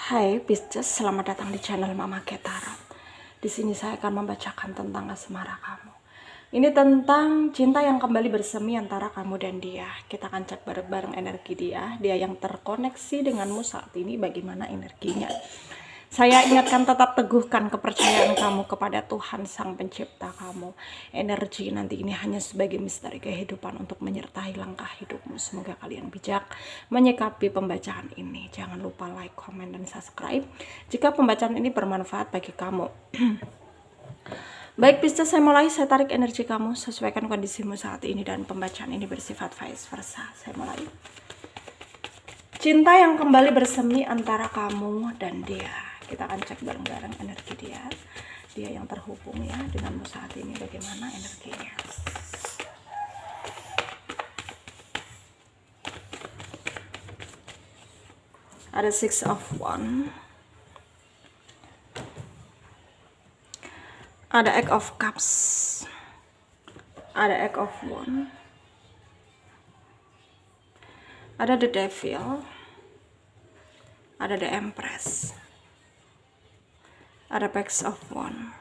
Hai Pisces, selamat datang di channel Mama Ketara. Di sini saya akan membacakan tentang asmara kamu. Ini tentang cinta yang kembali bersemi antara kamu dan dia. Kita akan cek bareng-bareng energi dia yang terkoneksi denganmu saat ini, bagaimana energinya. Saya ingatkan, tetap teguhkan kepercayaan kamu kepada Tuhan Sang Pencipta kamu. Energi nanti ini hanya sebagai misteri kehidupan untuk menyertai langkah hidupmu. Semoga kalian bijak menyikapi pembacaan ini. Jangan lupa like, komen, dan subscribe jika pembacaan ini bermanfaat bagi kamu. Baik Pisces, saya mulai. Saya tarik energi kamu, sesuaikan kondisimu saat ini, dan pembacaan ini bersifat vice versa. Saya mulai. Cinta yang kembali bersemi antara kamu dan dia. Kita akan cek bareng-bareng energi dia yang terhubung ya denganmu saat ini, bagaimana energinya. Ada Six of Wands, ada Eight of Cups, ada Eight of Wands, ada The Devil, ada The Empress, ada Page of Wands,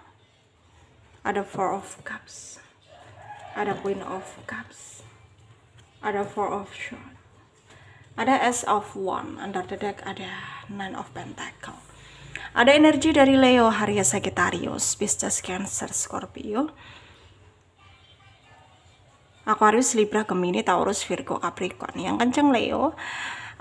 ada Four of Cups, ada Queen of Cups, ada Four of Swords, ada Ace of Wands. Under the deck ada Nine of Pentacles. Ada energi dari Leo, Aries, Sagittarius, Pisces, Cancer, Scorpio, Aquarius, Libra, Gemini, Taurus, Virgo, Capricorn. Yang kenceng Leo,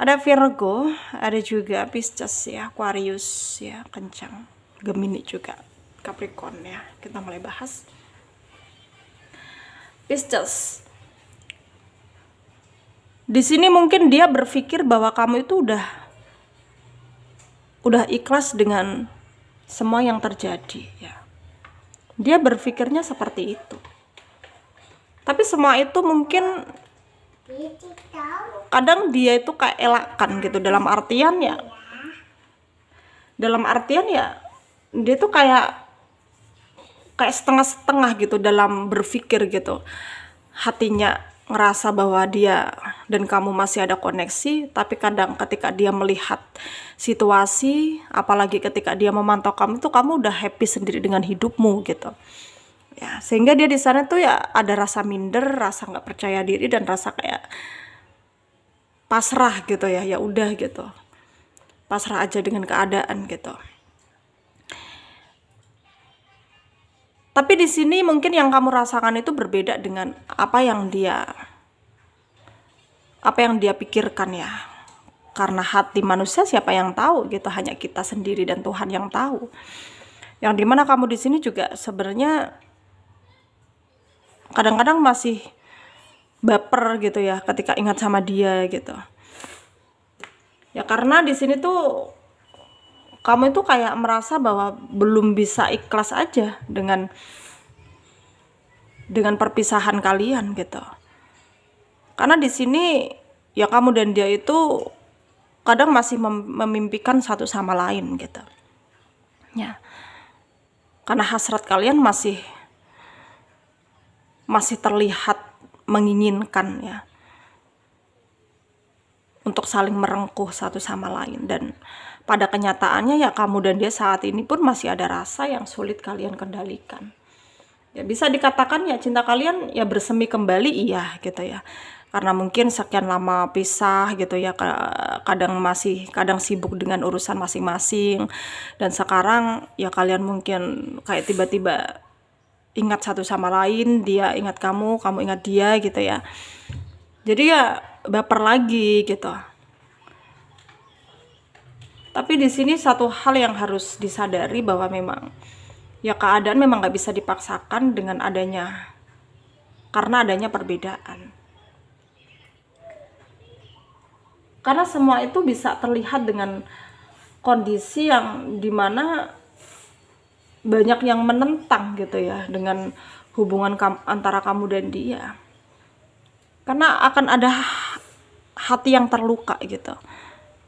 ada Virgo, ada juga Pisces ya, Aquarius ya, kencang, Gemini juga, Capricorn ya. Kita mulai bahas Pisces. Di sini mungkin dia berpikir bahwa kamu itu udah ikhlas dengan semua yang terjadi ya. Dia berpikirnya seperti itu. Tapi semua itu mungkin kadang dia itu kayak elakan gitu, dalam artian ya dia tuh kayak setengah-setengah gitu dalam berpikir gitu. Hatinya ngerasa bahwa dia dan kamu masih ada koneksi, tapi kadang ketika dia melihat situasi, apalagi ketika dia memantau kamu, tuh kamu udah happy sendiri dengan hidupmu gitu ya, sehingga dia di sana tuh ya ada rasa minder, rasa nggak percaya diri, dan rasa kayak pasrah gitu ya, ya udah gitu, pasrah aja dengan keadaan gitu. Tapi di sini mungkin yang kamu rasakan itu berbeda dengan apa yang dia pikirkan ya. Karena hati manusia siapa yang tahu gitu, hanya kita sendiri dan Tuhan yang tahu. Yang dimana kamu di sini juga sebenarnya kadang-kadang masih baper gitu ya ketika ingat sama dia gitu. Ya karena di sini tuh kamu itu kayak merasa bahwa belum bisa ikhlas aja dengan perpisahan kalian gitu. Karena di sini ya kamu dan dia itu kadang masih memimpikan satu sama lain gitu. Ya. Karena hasrat kalian masih terlihat menginginkan ya, untuk saling merengkuh satu sama lain. Dan pada kenyataannya ya kamu dan dia saat ini pun masih ada rasa yang sulit kalian kendalikan. Ya bisa dikatakan ya cinta kalian ya bersemi kembali iya gitu ya. Karena mungkin sekian lama pisah gitu ya, kadang sibuk dengan urusan masing-masing, dan sekarang ya kalian mungkin kayak tiba-tiba ingat satu sama lain, dia ingat kamu ingat dia gitu ya. Jadi ya baper lagi gitu. Tapi di sini satu hal yang harus disadari bahwa memang ya keadaan memang nggak bisa dipaksakan karena adanya perbedaan. Karena semua itu bisa terlihat dengan kondisi yang dimana banyak yang menentang gitu ya dengan hubungan antara kamu dan dia. Karena akan ada hati yang terluka gitu.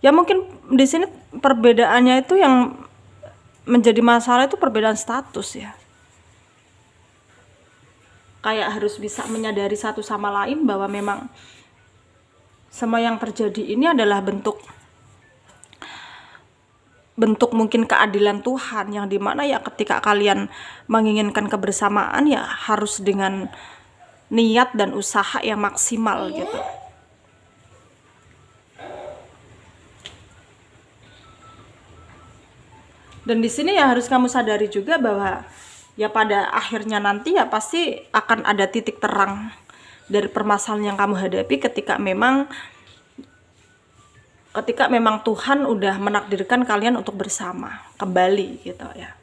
Ya mungkin di sini perbedaannya itu yang menjadi masalah itu perbedaan status ya. Kayak harus bisa menyadari satu sama lain bahwa memang semua yang terjadi ini adalah bentuk bentuk mungkin keadilan Tuhan, yang dimana ya ketika kalian menginginkan kebersamaan ya harus dengan niat dan usaha yang maksimal gitu. Dan di sini ya harus kamu sadari juga bahwa ya pada akhirnya nanti ya pasti akan ada titik terang dari permasalahan yang kamu hadapi ketika memang Tuhan udah menakdirkan kalian untuk bersama kembali gitu ya.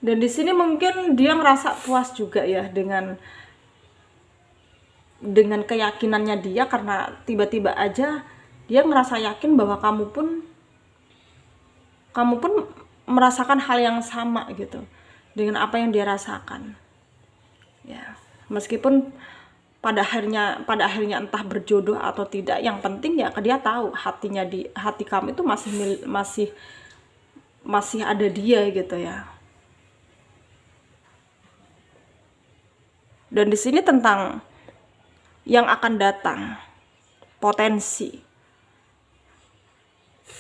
Dan di sini mungkin dia ngerasa puas juga ya dengan keyakinannya dia, karena tiba-tiba aja dia ngerasa yakin bahwa kamu pun merasakan hal yang sama gitu dengan apa yang dia rasakan. Ya, meskipun pada akhirnya entah berjodoh atau tidak, yang penting ya dia tahu hati kamu itu masih ada dia gitu ya. Dan di sini tentang yang akan datang, potensi.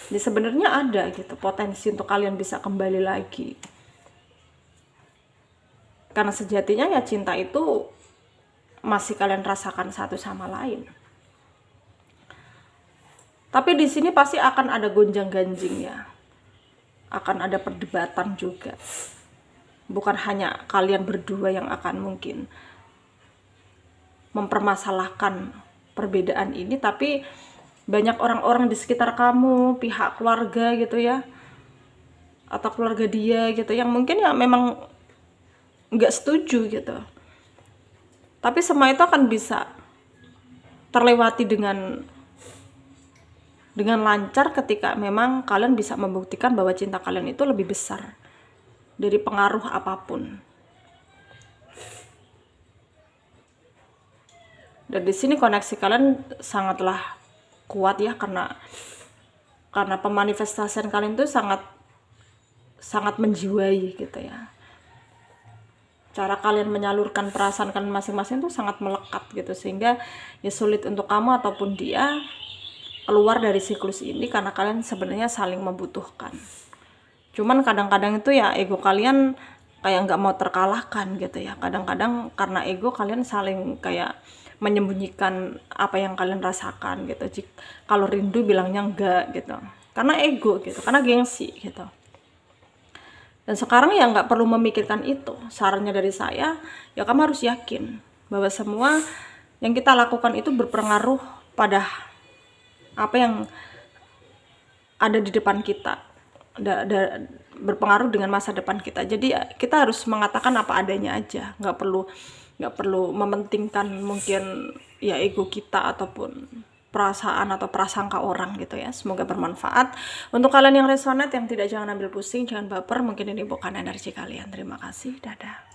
Ini sebenarnya ada gitu potensi untuk kalian bisa kembali lagi. Karena sejatinya ya cinta itu masih kalian rasakan satu sama lain. Tapi di sini pasti akan ada gonjang-ganjing ya. Akan ada perdebatan juga. Bukan hanya kalian berdua yang akan mungkin mempermasalahkan perbedaan ini, tapi banyak orang-orang di sekitar kamu, pihak keluarga gitu ya, atau keluarga dia gitu, yang mungkin ya memang nggak setuju gitu. Tapi semua itu akan bisa terlewati dengan lancar ketika memang kalian bisa membuktikan bahwa cinta kalian itu lebih besar dari pengaruh apapun. Dan di sini koneksi kalian sangatlah kuat ya, karena pemanifestasian kalian itu sangat menjiwai gitu ya. Cara kalian menyalurkan perasaan kalian masing-masing itu sangat melekat gitu, sehingga ya sulit untuk kamu ataupun dia keluar dari siklus ini, karena kalian sebenarnya saling membutuhkan. Cuman kadang-kadang itu ya ego kalian kayak nggak mau terkalahkan gitu ya. Kadang-kadang karena ego kalian saling kayak menyembunyikan apa yang kalian rasakan gitu. Kalau rindu bilangnya enggak gitu, karena ego gitu, karena gengsi gitu. Dan sekarang ya nggak perlu memikirkan itu. Sarannya dari saya, ya kamu harus yakin bahwa semua yang kita lakukan itu berpengaruh pada apa yang ada di depan kita, berpengaruh dengan masa depan kita. Jadi ya, kita harus mengatakan apa adanya aja, nggak perlu mementingkan mungkin ya ego kita ataupun perasaan atau prasangka orang gitu ya. Semoga bermanfaat untuk kalian yang resonate. Yang tidak, jangan ambil pusing, jangan baper, mungkin ini bukan energi kalian. Terima kasih, dadah.